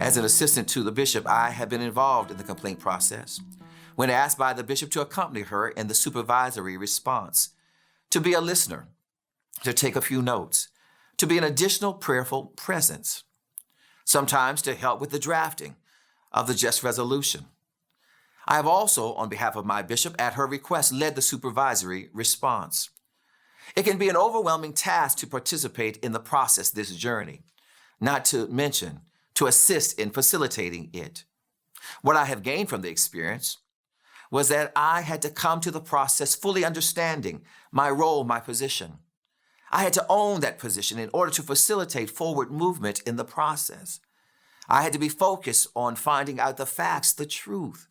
As an assistant to the bishop, I have been involved in the complaint process when asked by the bishop to accompany her in the supervisory response, to be a listener, to take a few notes, to be an additional prayerful presence, sometimes to help with the drafting of the just resolution. I have also, on behalf of my bishop, at her request, led the supervisory response. It can be an overwhelming task to participate in the process, this journey, not to mention to assist in facilitating it. What I have gained from the experience was that I had to come to the process fully understanding my role, my position. I had to own that position in order to facilitate forward movement in the process. I had to be focused on finding out the facts, the truth.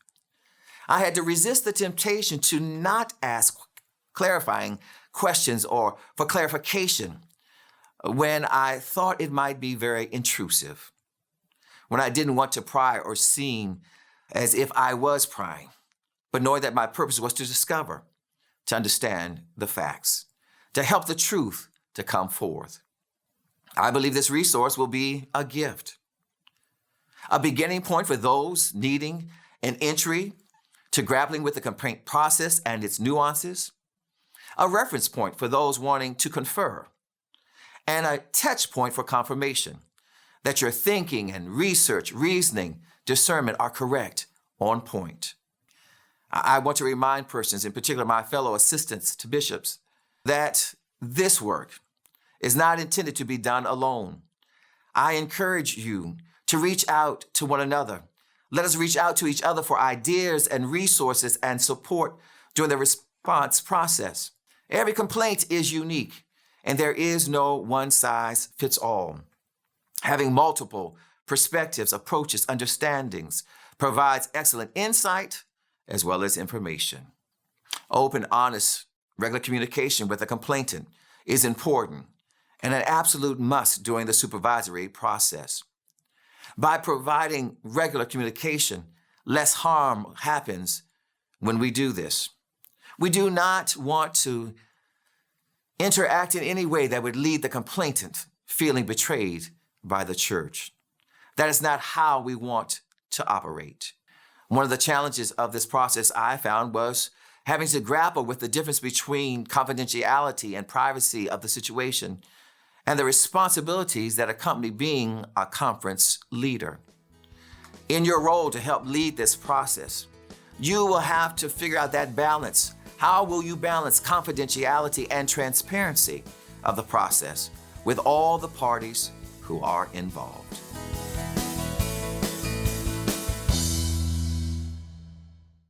I had to resist the temptation to not ask clarifying questions or for clarification when I thought it might be very intrusive, when I didn't want to pry or seem as if I was prying, but knowing that my purpose was to discover, to understand the facts, to help the truth to come forth. I believe this resource will be a gift, a beginning point for those needing an entry to grappling with the complaint process and its nuances, a reference point for those wanting to confer, and a touch point for confirmation that your thinking and research, reasoning, discernment are correct, on point. I want to remind persons, in particular my fellow assistants to bishops, that this work is not intended to be done alone. I encourage you to reach out to one another. Let us reach out to each other for ideas and resources and support during the response process. Every complaint is unique, and there is no one size fits all. Having multiple perspectives, approaches, understandings provides excellent insight as well as information. Open, honest, regular communication with a complainant is important and an absolute must during the supervisory process. By providing regular communication, less harm happens when we do this. We do not want to interact in any way that would leave the complainant feeling betrayed by the church. That is not how we want to operate. One of the challenges of this process I found was having to grapple with the difference between confidentiality and privacy of the situation and the responsibilities that accompany being a conference leader. In your role to help lead this process, you will have to figure out that balance. How will you balance confidentiality and transparency of the process with all the parties who are involved?